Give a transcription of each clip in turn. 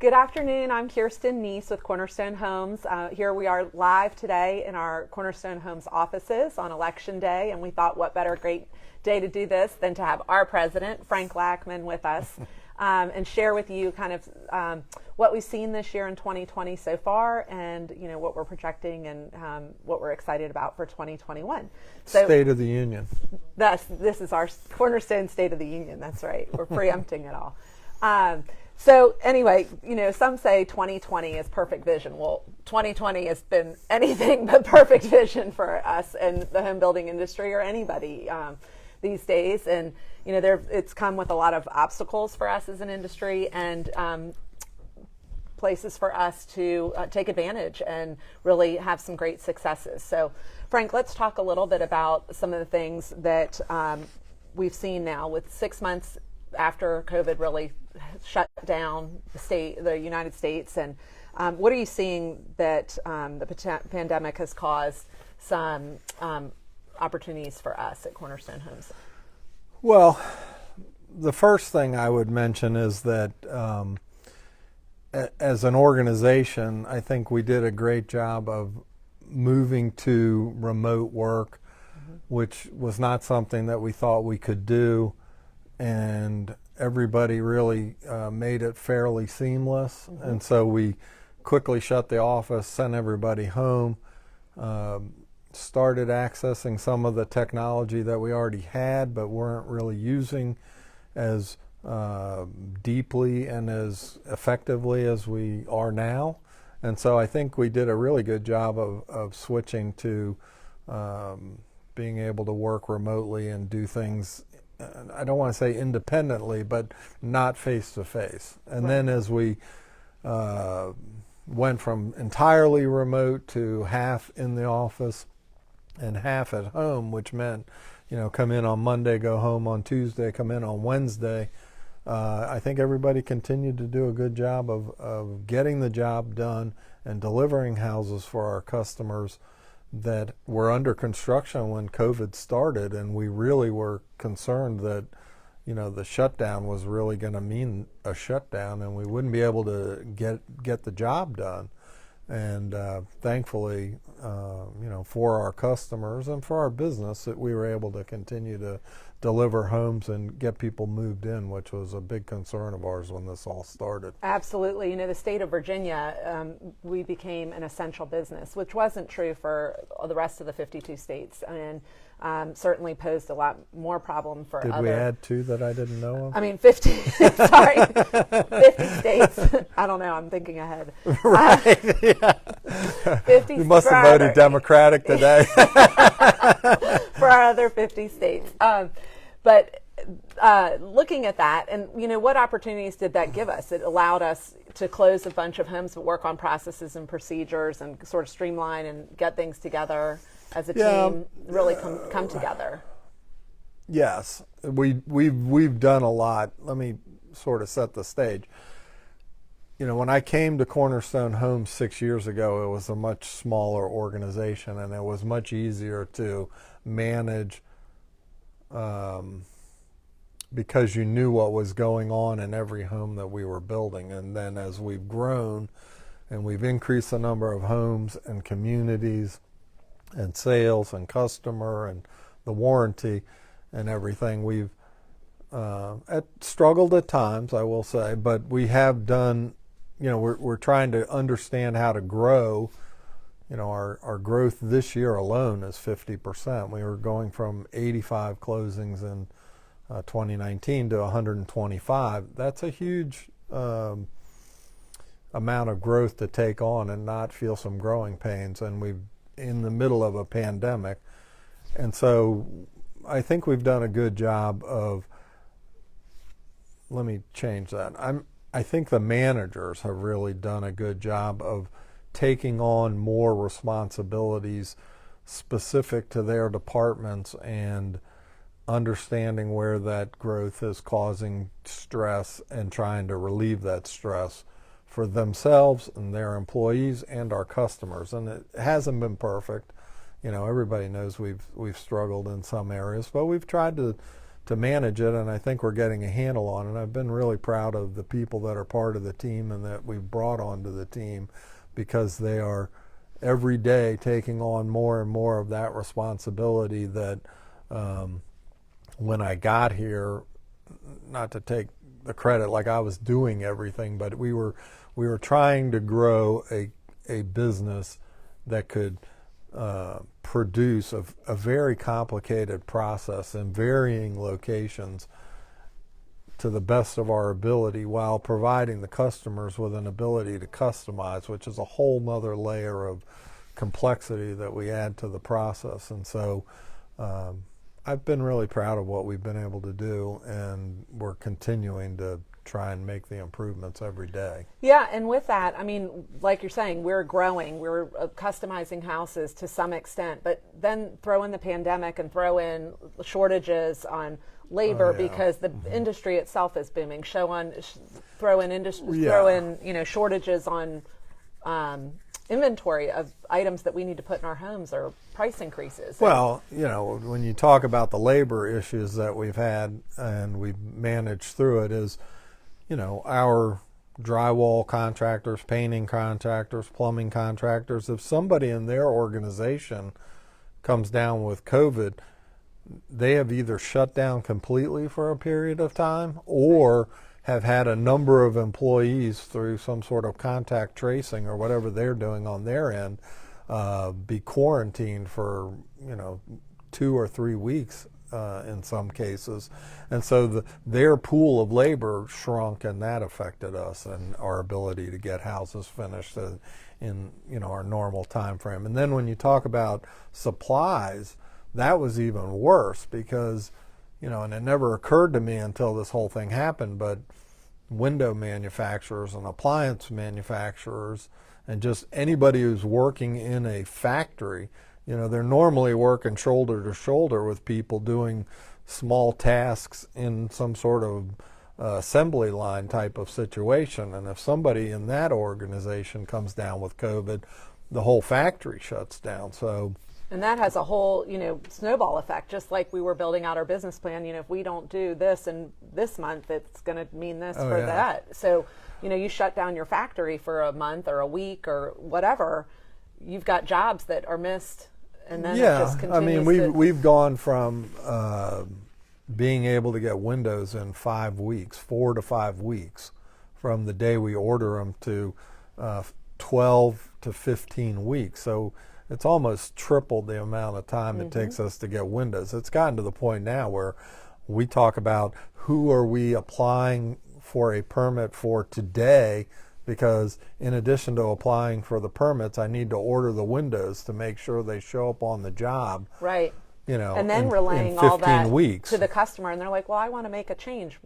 Good afternoon. I'm Kirsten Neese with Cornerstone Homes. Here we are live today in our Cornerstone Homes offices on Election Day, and we thought what better great day to do this than to have our president, Frank Lackman, with us and share with you kind of what we've seen this year in 2020 so far, and what we're projecting and what we're excited about for 2021. So, State of the Union. This is our Cornerstone State of the Union. That's right. We're preempting it all. So anyway, some say 2020 is perfect vision. Well, 2020 has been anything but perfect vision for us in the home building industry or anybody these days. And, it's come with a lot of obstacles for us as an industry and places for us to take advantage and really have some great successes. So, Frank, let's talk a little bit about some of the things that we've seen now with 6 months after COVID really shut down the United States, and what are you seeing that the pandemic has caused some opportunities for us at Cornerstone Homes? Well, the first thing I would mention is that as an organization, I think we did a great job of moving to remote work, which was not something that we thought we could do, and everybody really made it fairly seamless. And so we quickly shut the office, sent everybody home, started accessing some of the technology that we already had but weren't really using as deeply and as effectively as we are now. And so I think we did a really good job of switching to being able to work remotely and do things, I don't want to say independently, but not face-to-face. And then as we went from entirely remote to half in the office and half at home, which meant, come in on Monday, go home on Tuesday, come in on Wednesday, I think everybody continued to do a good job of getting the job done and delivering houses for our customers that were under construction when COVID started, and we really were concerned that, the shutdown was really going to mean a shutdown, and we wouldn't be able to get the job done. And thankfully, for our customers and for our business, that we were able to continue to deliver homes and get people moved in, which was a big concern of ours when this all started. Absolutely. The state of Virginia, we became an essential business, which wasn't true for the rest of the 52 states, and certainly posed a lot more problem for Did other... we add two that I didn't know of? 50, sorry, 50 states. I don't know, I'm thinking ahead. Right, yeah. 50 you must have voted Democratic today. For our other 50 states. But looking at that, and what opportunities did that give us? It allowed us to close a bunch of homes, but work on processes and procedures and sort of streamline and get things together as a team, really come together. Yes, we've done a lot. Let me sort of set the stage. When I came to Cornerstone Homes 6 years ago, it was a much smaller organization, and it was much easier to manage because you knew what was going on in every home that we were building. And then as we've grown and we've increased the number of homes and communities and sales and customer and the warranty and everything, we've struggled at times, I will say, but we have done, we're trying to understand how to grow. Our growth this year alone is 50%. We were going from 85 closings in 2019 to 125. That's a huge amount of growth to take on and not feel some growing pains. And we've in the middle of a pandemic. And so I think we've done a good job of, let me change that. I think the managers have really done a good job of taking on more responsibilities specific to their departments and understanding where that growth is causing stress and trying to relieve that stress for themselves and their employees and our customers. And it hasn't been perfect. Everybody knows we've struggled in some areas, but we've tried to to manage it, and I think we're getting a handle on it. I've been really proud of the people that are part of the team and that we've brought onto the team, because they are every day taking on more and more of that responsibility that when I got here, not to take the credit like I was doing everything, but we were trying to grow a business that could produce a very complicated process in varying locations to the best of our ability, while providing the customers with an ability to customize, which is a whole nother layer of complexity that we add to the process. And so I've been really proud of what we've been able to do, and we're continuing to try and make the improvements every day. Yeah, and with that, I mean, like you're saying, we're growing, we're customizing houses to some extent, but then throw in the pandemic and throw in shortages on labor because the industry itself is booming. Throw in shortages on inventory of items that we need to put in our homes, or price increases. Well, when you talk about the labor issues that we've had and we've managed through it, is our drywall contractors, painting contractors, plumbing contractors, if somebody in their organization comes down with COVID, they have either shut down completely for a period of time, or have had a number of employees through some sort of contact tracing or whatever they're doing on their end be quarantined for 2 or 3 weeks in some cases, and so their pool of labor shrunk, and that affected us and our ability to get houses finished in our normal time frame. And then when you talk about supplies, that was even worse, because and it never occurred to me until this whole thing happened, but window manufacturers and appliance manufacturers and just anybody who's working in a factory, they're normally working shoulder to shoulder with people doing small tasks in some sort of assembly line type of situation. And if somebody in that organization comes down with COVID, the whole factory shuts down. And that has a whole, snowball effect. Just like we were building out our business plan, if we don't do this in this month, it's going to mean this that. So, you shut down your factory for a month or a week or whatever, you've got jobs that are missed, and then it just continues. I mean, we've gone from being able to get windows in 5 weeks, 4 to 5 weeks, from the day we order them, to 12 to 15 weeks. So it's almost tripled the amount of time it takes us to get windows. It's gotten to the point now where we talk about who are we applying for a permit for today, because in addition to applying for the permits, I need to order the windows to make sure they show up on the job. Right. And then in relaying 15 all that weeks. to the customer, and they're like, well, I want to make a change,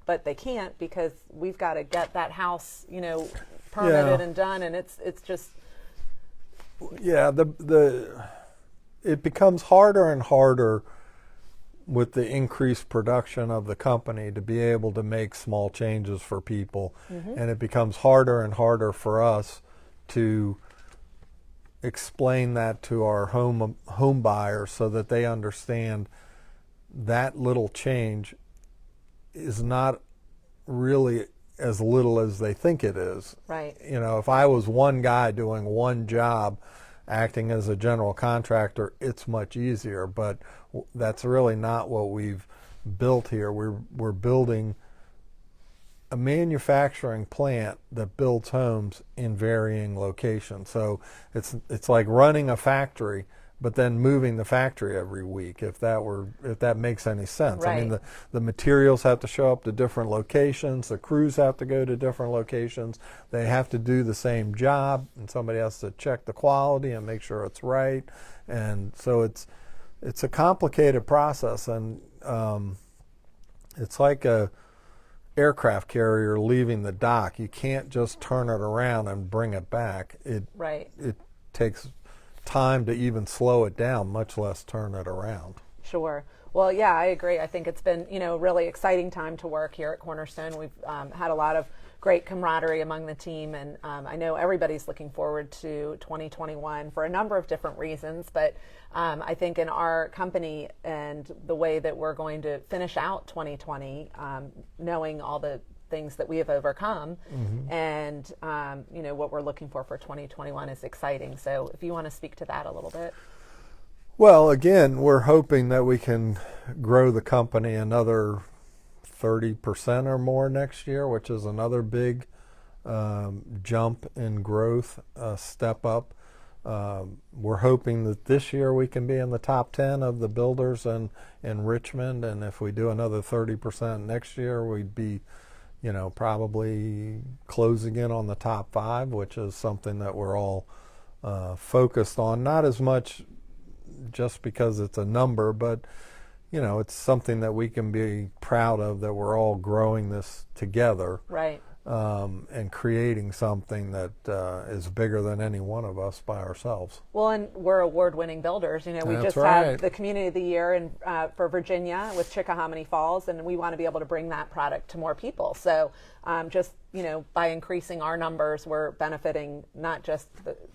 but they can't, because we've got to get that house, permitted and done, and it's just... Yeah, it becomes harder and harder with the increased production of the company to be able to make small changes for people, and it becomes harder and harder for us to explain that to our home buyers so that they understand that little change is not really as little as they think it is. Right. If I was one guy doing one job, acting as a general contractor, it's much easier, but that's really not what we've built here. We're building a manufacturing plant that builds homes in varying locations. So it's like running a factory, but then moving the factory every week, if that makes any sense. Right. I mean, the materials have to show up to different locations, the crews have to go to different locations, they have to do the same job, and somebody has to check the quality and make sure it's right. And so it's a complicated process, and it's like a aircraft carrier leaving the dock. You can't just turn it around and bring it back. It takes time to even slow it down, much less turn it around. Sure. Well, yeah, I agree. I think it's been, really exciting time to work here at Cornerstone. We've had a lot of great camaraderie among the team, and I know everybody's looking forward to 2021 for a number of different reasons. But I think in our company and the way that we're going to finish out 2020, knowing all the things that we have overcome, and what we're looking for 2021 is exciting. So, if you want to speak to that a little bit. Well, again, we're hoping that we can grow the company another 30% or more next year, which is another big jump in growth, step up. We're hoping that this year we can be in the top 10 of the builders in Richmond, and if we do another 30% next year, we'd be, probably closing in on the top 5, which is something that we're all focused on. Not as much just because it's a number, but it's something that we can be proud of, that we're all growing this together, right? And creating something that is bigger than any one of us by ourselves. Well, and we're award-winning builders. We That's just right. had the Community of the Year for Virginia with Chickahominy Falls, and we want to be able to bring that product to more people. So just, by increasing our numbers, we're benefiting not just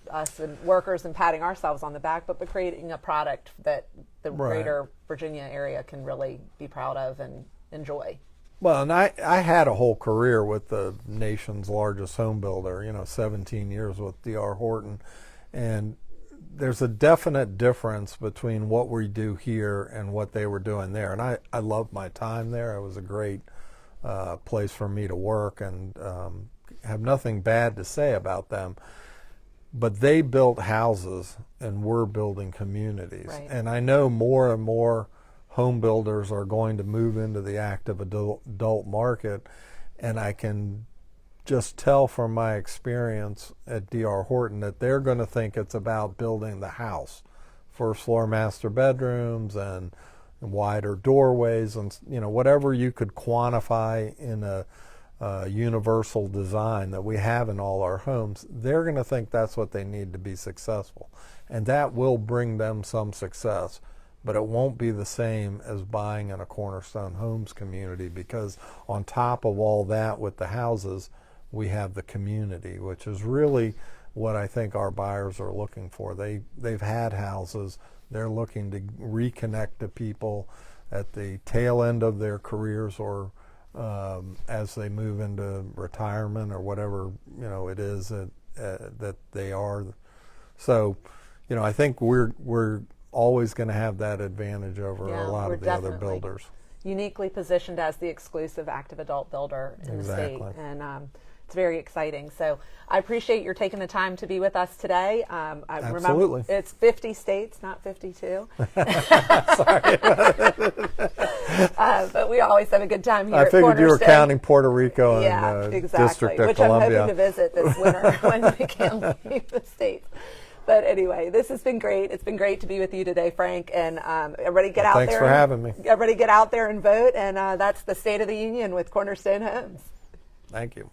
us and workers and patting ourselves on the back, but by creating a product that the greater Virginia area can really be proud of and enjoy. Well, and I had a whole career with the nation's largest home builder, 17 years with D.R. Horton. And there's a definite difference between what we do here and what they were doing there. And I loved my time there. It was a great place for me to work, and have nothing bad to say about them. But they built houses and we're building communities. Right. And I know more and more home builders are going to move into the active adult market, and I can just tell from my experience at D.R. Horton that they're going to think it's about building the house, first floor master bedrooms and wider doorways, and whatever you could quantify in a universal design that we have in all our homes. They're going to think that's what they need to be successful, and that will bring them some success. But it won't be the same as buying in a Cornerstone Homes community, because on top of all that with the houses, we have the community, which is really what I think our buyers are looking for. They've had houses. They're looking to reconnect to people at the tail end of their careers, or as they move into retirement or whatever it is that they are. So, I think we're always going to have that advantage over a lot of the other builders. Uniquely positioned as the exclusive active adult builder in the state, and it's very exciting. So I appreciate your taking the time to be with us today. Absolutely. Remember, it's 50 states, not 52. Sorry. But we always have a good time here I at figured you were Cornerstone. Counting Puerto Rico and exactly. District of Which Columbia. I'm hoping to visit this winter when we can leave the States. But anyway, this has been great. It's been great to be with you today, Frank. And everybody get out there. Thanks for having me. Everybody get out there and vote. And that's the State of the Union with Cornerstone Homes. Thank you.